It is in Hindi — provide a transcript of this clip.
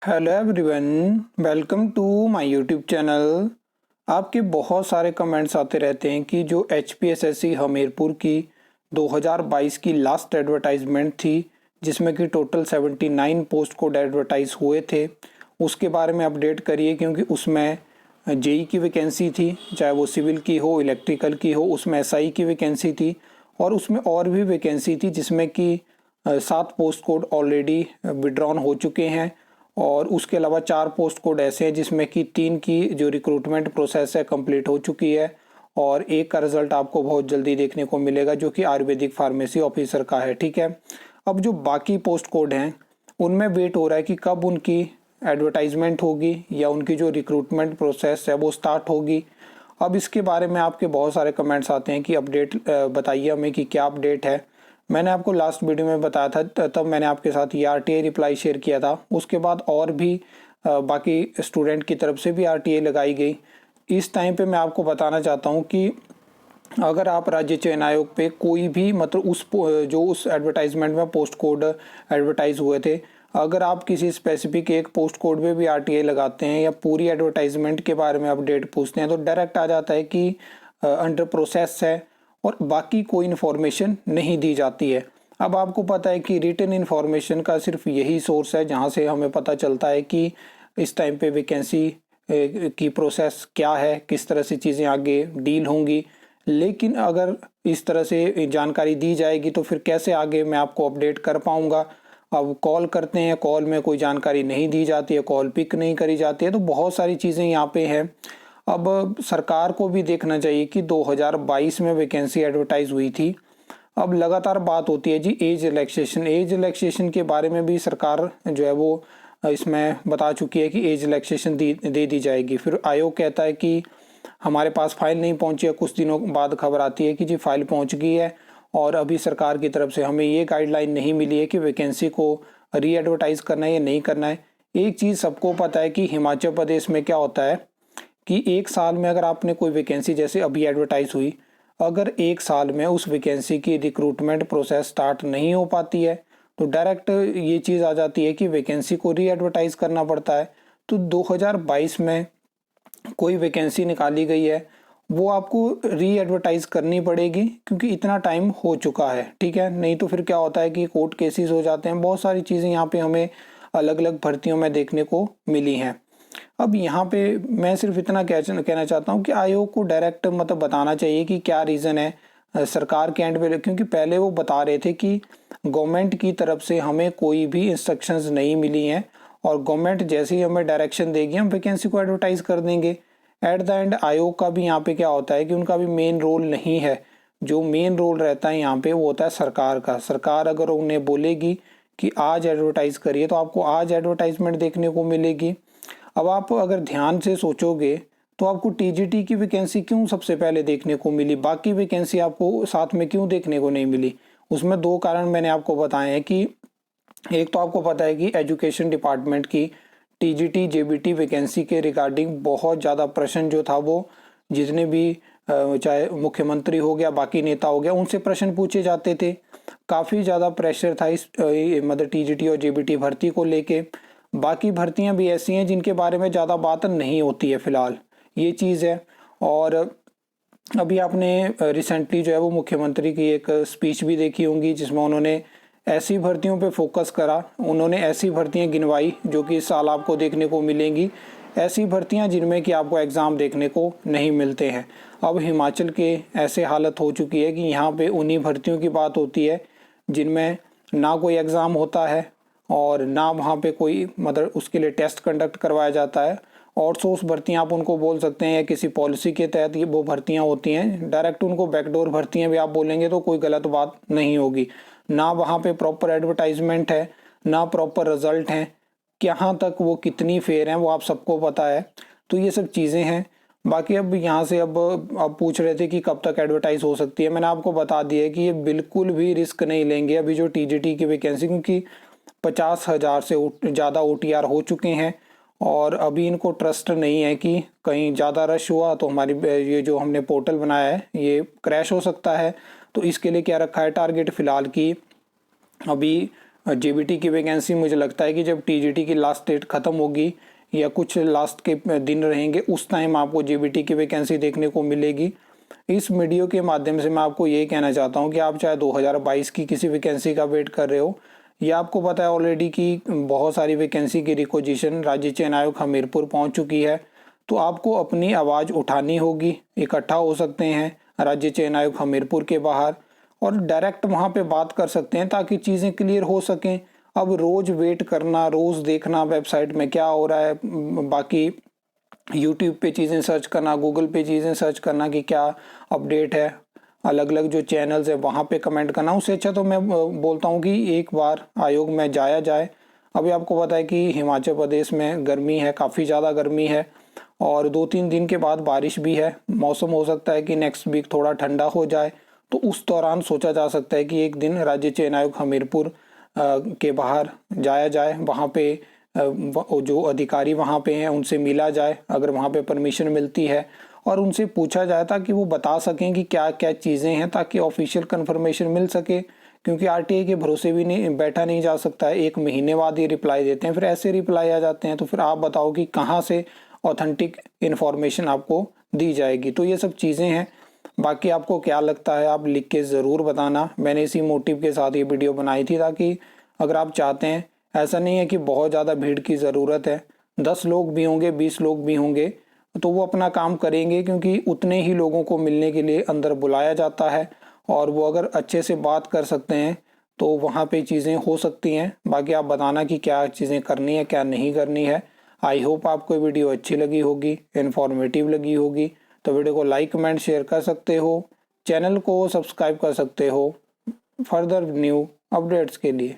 Hello everyone, welcome to my YouTube channel. आपके बहुत सारे कमेंट्स आते रहते हैं कि जो HPSSC हमीरपुर की 2022 की लास्ट एडवर्टाइजमेंट थी, जिसमें कि टोटल 79 पोस्ट कोड एडवर्टाइज हुए थे, उसके बारे में अपडेट करिए। क्योंकि उसमें जेई की वैकेंसी थी, चाहे वो सिविल की हो, इलेक्ट्रिकल की हो, उसमें SI की वैकेंसी थी और उसमें और भी वैकेंसी थी जिसमें कि 7 पोस्ट कोड ऑलरेडी विड्रॉन हो चुके हैं और उसके अलावा 4 पोस्ट कोड ऐसे हैं जिसमें कि 3 की जो रिक्रूटमेंट प्रोसेस है कंप्लीट हो चुकी है और एक का रिजल्ट आपको बहुत जल्दी देखने को मिलेगा जो कि आयुर्वेदिक फार्मेसी ऑफिसर का है। ठीक है, अब जो बाकी पोस्ट कोड हैं उनमें वेट हो रहा है कि कब उनकी एडवर्टाइजमेंट होगी या उनकी जो रिक्रूटमेंट प्रोसेस है वो स्टार्ट होगी। अब इसके बारे में आपके बहुत सारे कमेंट्स आते हैं कि अपडेट बताइए हमें कि क्या अपडेट है। मैंने आपको लास्ट वीडियो में बताया था, तब मैंने आपके साथ ये RTI रिप्लाई शेयर किया था। उसके बाद और भी बाकी स्टूडेंट की तरफ से भी RTI लगाई गई। इस टाइम पे मैं आपको बताना चाहता हूँ कि अगर आप राज्य चयन आयोग पे कोई भी मतलब उस एडवर्टाइजमेंट में पोस्ट कोड एडवर्टाइज हुए थे, अगर आप किसी स्पेसिफिक एक पोस्ट कोड पे भी RTI लगाते हैं या पूरी एडवर्टाइजमेंट के बारे में अपडेट पूछते हैं तो डायरेक्ट आ जाता है कि अंडर प्रोसेस है और बाकी कोई इन्फॉर्मेशन नहीं दी जाती है। अब आपको पता है कि रिटन इन्फॉर्मेशन का सिर्फ यही सोर्स है जहां से हमें पता चलता है कि इस टाइम पे वैकेंसी की प्रोसेस क्या है, किस तरह से चीज़ें आगे डील होंगी। लेकिन अगर इस तरह से जानकारी दी जाएगी तो फिर कैसे आगे मैं आपको अपडेट कर पाऊंगा। अब कॉल करते हैं, कॉल में कोई जानकारी नहीं दी जाती है, कॉल पिक नहीं करी जाती है, तो बहुत सारी चीज़ें यहाँ पे हैं। अब सरकार को भी देखना चाहिए कि 2022 में वैकेंसी एडवर्टाइज हुई थी। अब लगातार बात होती है जी एज रिलैक्सेशन के बारे में भी सरकार जो है वो इसमें बता चुकी है कि एज रिलैक्सेशन दे दी जाएगी। फिर आयोग कहता है कि हमारे पास फाइल नहीं पहुंची है। कुछ दिनों बाद खबर आती है कि जी फाइल पहुंच गई है और अभी सरकार की तरफ से हमें ये गाइडलाइन नहीं मिली है कि वैकेंसी को री एडवर्टाइज करना है या नहीं करना है। एक चीज़ सबको पता है कि हिमाचल प्रदेश में क्या होता है कि एक साल में अगर आपने कोई वैकेंसी जैसे अभी एडवर्टाइज हुई, अगर एक साल में उस वैकेंसी की रिक्रूटमेंट प्रोसेस स्टार्ट नहीं हो पाती है तो डायरेक्ट ये चीज़ आ जाती है कि वैकेंसी को री एडवर्टाइज करना पड़ता है। तो 2022 में कोई वैकेंसी निकाली गई है वो आपको री एडवर्टाइज करनी पड़ेगी क्योंकि इतना टाइम हो चुका है। ठीक है, नहीं तो फिर क्या होता है कि कोर्ट केसेस हो जाते हैं। बहुत सारी चीज़ें यहाँ पे हमें अलग अलग भर्तियों में देखने को मिली हैं। अब यहाँ पे मैं सिर्फ इतना कहना चाहता हूँ कि आयोग को डायरेक्ट मतलब बताना चाहिए कि क्या रीज़न है सरकार के एंड पे, क्योंकि पहले वो बता रहे थे कि गवर्नमेंट की तरफ से हमें कोई भी इंस्ट्रक्शंस नहीं मिली हैं और गवर्नमेंट जैसे ही हमें डायरेक्शन देगी हम वैकेंसी को एडवर्टाइज कर देंगे। एट द एंड आयोग का भी यहाँ पे क्या होता है कि उनका भी मेन रोल नहीं है। जो मेन रोल रहता है यहाँ पे वो होता है सरकार का। सरकार अगर उन्हें बोलेगी कि आज एडवर्टाइज करिए तो आपको आज एडवर्टाइजमेंट देखने को मिलेगी। अब आप अगर ध्यान से सोचोगे तो आपको TGT की वैकेंसी क्यों सबसे पहले देखने को मिली, बाकी वैकेंसी आपको साथ में क्यों देखने को नहीं मिली? उसमें दो कारण मैंने आपको बताए हैं कि एक तो आपको पता है कि एजुकेशन डिपार्टमेंट की TGT JBT वैकेंसी के रिगार्डिंग बहुत ज़्यादा प्रश्न जो था वो जितने भी चाहे मुख्यमंत्री हो गया, बाकी नेता हो गया, उनसे प्रश्न पूछे जाते थे। काफ़ी ज़्यादा प्रेशर था इस मतलब TGT और JBT भर्ती को लेके। बाकी भर्तियां भी ऐसी हैं जिनके बारे में ज़्यादा बात नहीं होती है फिलहाल, ये चीज़ है। और अभी आपने रिसेंटली जो है वो मुख्यमंत्री की एक स्पीच भी देखी होंगी जिसमें उन्होंने ऐसी भर्तियों पे फोकस करा। उन्होंने ऐसी भर्तियां गिनवाई जो कि इस साल आपको देखने को मिलेंगी, ऐसी भर्तियां जिनमें कि आपको एग्ज़ाम देखने को नहीं मिलते हैं। अब हिमाचल के ऐसे हालत हो चुकी है कि यहाँ पे उन्हीं भर्तियों की बात होती है जिनमें ना कोई एग्ज़ाम होता है और ना वहाँ पे कोई मतलब उसके लिए टेस्ट कंडक्ट करवाया जाता है। आउटसोर्स भर्तियाँ आप उनको बोल सकते हैं या किसी पॉलिसी के तहत ये वो भर्तियाँ होती हैं। डायरेक्ट उनको बैकडोर भर्तियाँ भी आप बोलेंगे तो कोई गलत बात नहीं होगी। ना वहाँ पे प्रॉपर एडवर्टाइजमेंट है, ना प्रॉपर रिजल्ट हैं, कहाँ तक वो कितनी फेयर हैं वो आप सबको पता है। तो ये सब चीज़ें हैं। बाकी अब यहाँ से अब पूछ रहे थे कि कब तक एडवर्टाइज हो सकती है। मैंने आपको बता दिया है कि ये बिल्कुल भी रिस्क नहीं लेंगे अभी जो TGT की वैकेंसी, क्योंकि 50,000 से ज़्यादा OTR हो चुके हैं और अभी इनको ट्रस्ट नहीं है कि कहीं ज़्यादा रश हुआ तो हमारी ये जो हमने पोर्टल बनाया है ये क्रैश हो सकता है। तो इसके लिए क्या रखा है टारगेट फ़िलहाल की अभी जेबीटी की वैकेंसी मुझे लगता है कि जब टीजीटी की लास्ट डेट ख़त्म होगी या कुछ लास्ट के दिन रहेंगे उस टाइम आपको जेबीटी की वैकेंसी देखने को मिलेगी। इस वीडियो के माध्यम से मैं आपको ये कहना चाहता हूँ कि आप चाहे 2022 की किसी वैकेंसी का वेट कर रहे हो या आपको पता है ऑलरेडी कि बहुत सारी वैकेंसी की रिक्वेजिशन राज्य चयन आयोग हमीरपुर पहुँच चुकी है, तो आपको अपनी आवाज़ उठानी होगी। इकट्ठा हो सकते हैं राज्य चयन आयोग हमीरपुर के बाहर और डायरेक्ट वहाँ पे बात कर सकते हैं ताकि चीज़ें क्लियर हो सकें। अब रोज़ वेट करना, रोज़ देखना वेबसाइट में क्या हो रहा है, बाकी यूट्यूब पे चीज़ें सर्च करना, गूगल पे चीज़ें सर्च करना कि क्या अपडेट है, अलग अलग जो चैनल्स है वहाँ पे कमेंट करना, उससे अच्छा तो मैं बोलता हूँ कि एक बार आयोग में जाया जाए। अभी आपको पता है कि हिमाचल प्रदेश में गर्मी है, काफ़ी ज़्यादा गर्मी है और 2-3 दिन के बाद बारिश भी है। मौसम हो सकता है कि नेक्स्ट वीक थोड़ा ठंडा हो जाए, तो उस दौरान सोचा जा सकता है कि एक दिन राज्य चयन आयोग हमीरपुर के बाहर जाया जाए। वहाँ पे जो अधिकारी वहाँ पे हैं उनसे मिला जाए, अगर वहाँ पे परमिशन मिलती है, और उनसे पूछा जाए ताकि वो बता सकें कि क्या क्या चीज़ें हैं ताकि ऑफिशियल कंफर्मेशन मिल सके। क्योंकि आरटीआई के भरोसे भी नहीं बैठा नहीं जा सकता है, 1 महीने बाद ये रिप्लाई देते हैं, फिर ऐसे रिप्लाई आ जाते हैं, तो फिर आप बताओ कि कहाँ से ऑथेंटिक इन्फॉर्मेशन आपको दी जाएगी। तो ये सब चीज़ें हैं। बाकी आपको क्या लगता है आप लिख के ज़रूर बताना। मैंने इसी मोटिव के साथ ये वीडियो बनाई थी ताकि अगर आप चाहते हैं, ऐसा नहीं है कि बहुत ज़्यादा भीड़ की ज़रूरत है, 10 लोग भी होंगे, 20 लोग भी होंगे तो वो अपना काम करेंगे, क्योंकि उतने ही लोगों को मिलने के लिए अंदर बुलाया जाता है और वो अगर अच्छे से बात कर सकते हैं तो वहाँ पे चीज़ें हो सकती हैं। बाकी आप बताना कि क्या चीज़ें करनी है, क्या नहीं करनी है। आई होप आपको ये वीडियो अच्छी लगी होगी, इन्फॉर्मेटिव लगी होगी। तो वीडियो को लाइक, कमेंट, शेयर कर सकते हो, चैनल को सब्सक्राइब कर सकते हो फर्दर न्यू अपडेट्स के लिए।